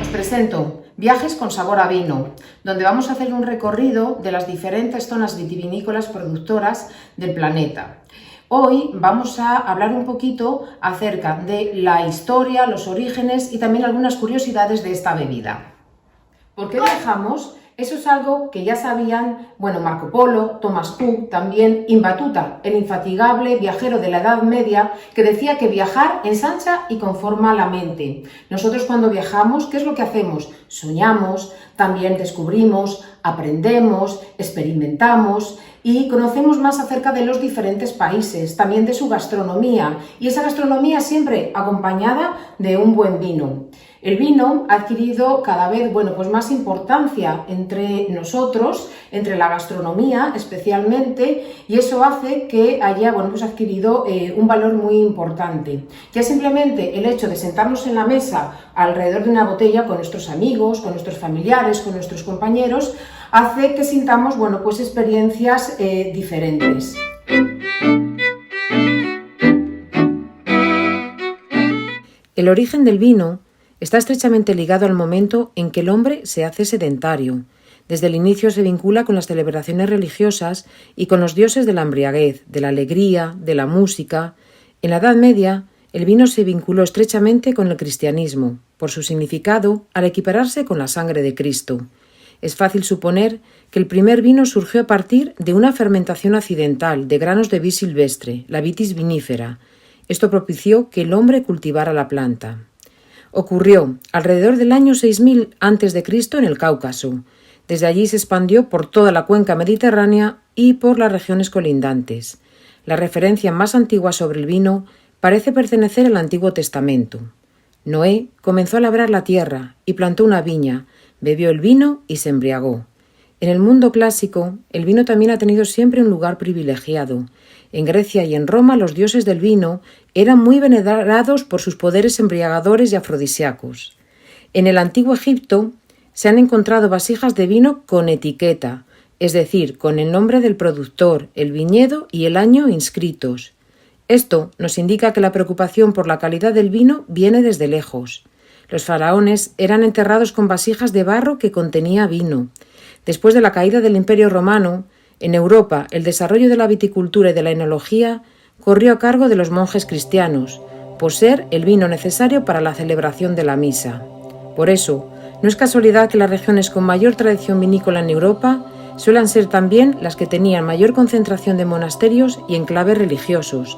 presento Viajes con sabor a vino, donde vamos a hacer un recorrido de las diferentes zonas vitivinícolas productoras del planeta. Hoy vamos a hablar un poquito acerca de la historia, los orígenes y también algunas curiosidades de esta bebida. ¿Por qué viajamos? Eso es algo que ya sabían, Marco Polo, Thomas Cook, también Ibn Battuta, el infatigable viajero de la Edad Media, que decía que viajar ensancha y conforma la mente. Nosotros cuando viajamos, ¿qué es lo que hacemos? Soñamos, también descubrimos, aprendemos, experimentamos y conocemos más acerca de los diferentes países, también de su gastronomía, y esa gastronomía siempre acompañada de un buen vino. El vino ha adquirido cada vez más importancia entre nosotros, entre la gastronomía especialmente, y eso hace que haya adquirido un valor muy importante. Ya simplemente el hecho de sentarnos en la mesa alrededor de una botella con nuestros amigos, con nuestros familiares, con nuestros compañeros, hace que sintamos experiencias diferentes. El origen del vino está estrechamente ligado al momento en que el hombre se hace sedentario. Desde el inicio se vincula con las celebraciones religiosas y con los dioses de la embriaguez, de la alegría, de la música. En la Edad Media, el vino se vinculó estrechamente con el cristianismo, por su significado al equipararse con la sangre de Cristo. Es fácil suponer que el primer vino surgió a partir de una fermentación accidental de granos de vid silvestre, la vitis vinífera. Esto propició que el hombre cultivara la planta. Ocurrió alrededor del año 6000 a.C. en el Cáucaso. Desde allí se expandió por toda la cuenca mediterránea y por las regiones colindantes. La referencia más antigua sobre el vino parece pertenecer al Antiguo Testamento. Noé comenzó a labrar la tierra y plantó una viña, bebió el vino y se embriagó. En el mundo clásico, el vino también ha tenido siempre un lugar privilegiado. En Grecia y en Roma los dioses del vino eran muy venerados por sus poderes embriagadores y afrodisíacos. En el antiguo Egipto se han encontrado vasijas de vino con etiqueta, es decir, con el nombre del productor, el viñedo y el año inscritos. Esto nos indica que la preocupación por la calidad del vino viene desde lejos. Los faraones eran enterrados con vasijas de barro que contenía vino. Después de la caída del Imperio Romano, en Europa el desarrollo de la viticultura y de la enología corrió a cargo de los monjes cristianos, por ser el vino necesario para la celebración de la misa. Por eso, no es casualidad que las regiones con mayor tradición vinícola en Europa suelan ser también las que tenían mayor concentración de monasterios y enclaves religiosos,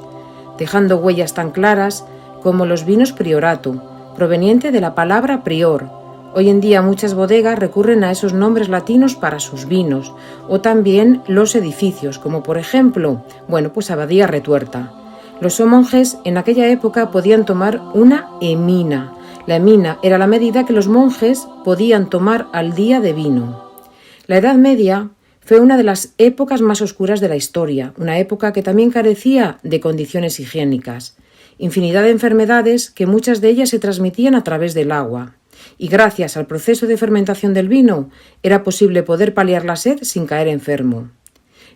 dejando huellas tan claras como los vinos priorato, proveniente de la palabra prior. Hoy en día muchas bodegas recurren a esos nombres latinos para sus vinos, o también los edificios, como por ejemplo, Abadía Retuerta. Los monjes en aquella época podían tomar una emina. La emina era la medida que los monjes podían tomar al día de vino. La Edad Media fue una de las épocas más oscuras de la historia, una época que también carecía de condiciones higiénicas. Infinidad de enfermedades que muchas de ellas se transmitían a través del agua. Y gracias al proceso de fermentación del vino era posible poder paliar la sed sin caer enfermo.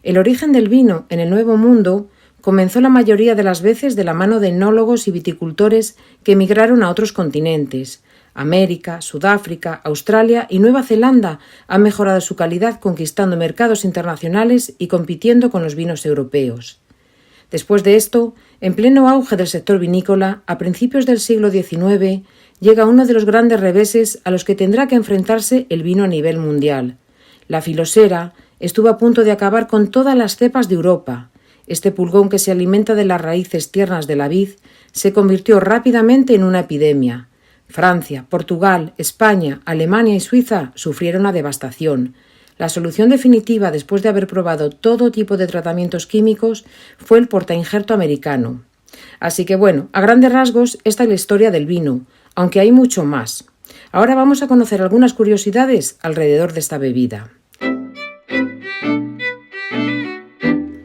El origen del vino en el Nuevo Mundo comenzó la mayoría de las veces de la mano de enólogos y viticultores que emigraron a otros continentes. América, Sudáfrica, Australia y Nueva Zelanda han mejorado su calidad conquistando mercados internacionales y compitiendo con los vinos europeos. Después de esto, en pleno auge del sector vinícola, a principios del siglo XIX, llega uno de los grandes reveses a los que tendrá que enfrentarse el vino a nivel mundial. La filosera estuvo a punto de acabar con todas las cepas de Europa. Este pulgón que se alimenta de las raíces tiernas de la vid se convirtió rápidamente en una epidemia. Francia, Portugal, España, Alemania y Suiza sufrieron la devastación. La solución definitiva, después de haber probado todo tipo de tratamientos químicos, fue el portainjerto americano. Así que a grandes rasgos, esta es la historia del vino, aunque hay mucho más. Ahora vamos a conocer algunas curiosidades alrededor de esta bebida.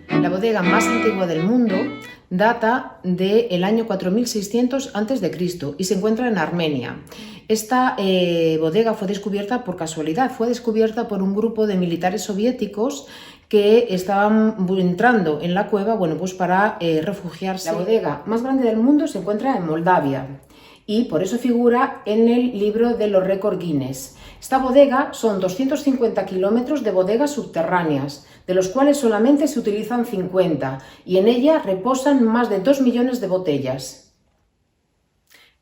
La bodega más antigua del mundo data del año 4600 a.C. y se encuentra en Armenia. Esta bodega fue descubierta por casualidad, fue descubierta por un grupo de militares soviéticos que estaban entrando en la cueva para refugiarse. La bodega más grande del mundo se encuentra en Moldavia y por eso figura en el libro de los récords Guinness. Esta bodega son 250 kilómetros de bodegas subterráneas, de los cuales solamente se utilizan 50, y en ella reposan más de 2 millones de botellas.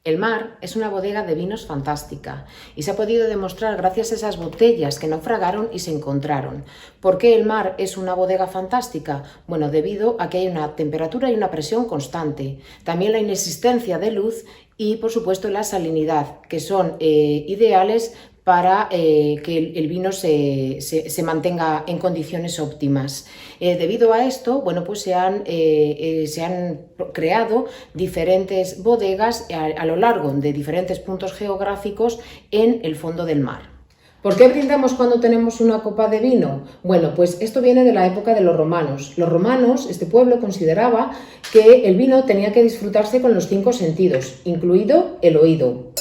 El Mar es una bodega de vinos fantástica y se ha podido demostrar gracias a esas botellas que naufragaron y se encontraron. ¿Por qué el Mar es una bodega fantástica? Bueno, debido a que hay una temperatura y una presión constante, también la inexistencia de luz y, por supuesto, la salinidad, que son ideales para que el vino se mantenga en condiciones óptimas. Debido a esto, bueno, pues se han creado diferentes bodegas a lo largo de diferentes puntos geográficos en el fondo del mar. ¿Por qué brindamos cuando tenemos una copa de vino? Bueno, pues esto viene de la época de los romanos. Los romanos, este pueblo, consideraba que el vino tenía que disfrutarse con los 5 sentidos, incluido el oído.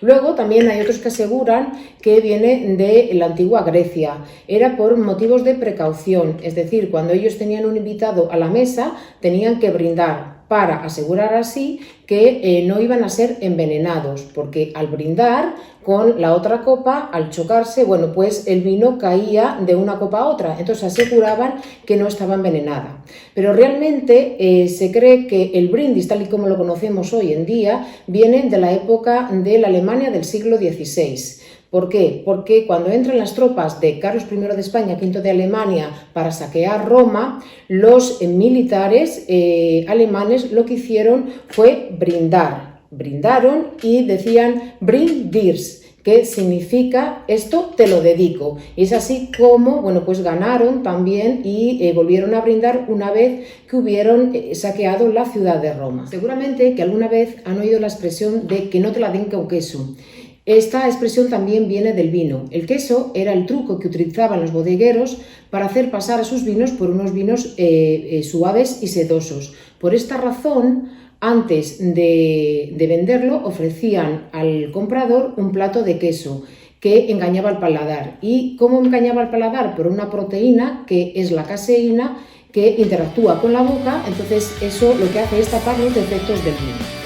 Luego también hay otros que aseguran que viene de la antigua Grecia. Era por motivos de precaución, es decir, cuando ellos tenían un invitado a la mesa tenían que brindar para asegurar así que no iban a ser envenenados, porque al brindar con la otra copa, al chocarse, bueno, pues el vino caía de una copa a otra, entonces aseguraban que no estaba envenenada. Pero realmente se cree que el brindis, tal y como lo conocemos hoy en día, viene de la época de la Alemania del siglo XVI. ¿Por qué? Porque cuando entran las tropas de Carlos I de España, V de Alemania, para saquear Roma, los militares alemanes lo que hicieron fue brindar. Brindaron y decían Brindirs, que significa esto te lo dedico. Y es así como, bueno, pues ganaron también y volvieron a brindar una vez que hubieron saqueado la ciudad de Roma. Seguramente que alguna vez han oído la expresión de que no te la den con queso. Esta expresión también viene del vino. El queso era el truco que utilizaban los bodegueros para hacer pasar a sus vinos por unos vinos suaves y sedosos. Por esta razón, antes de venderlo, ofrecían al comprador un plato de queso que engañaba al paladar. ¿Y cómo engañaba al paladar? Por una proteína que es la caseína que interactúa con la boca, entonces eso lo que hace es tapar los defectos del vino.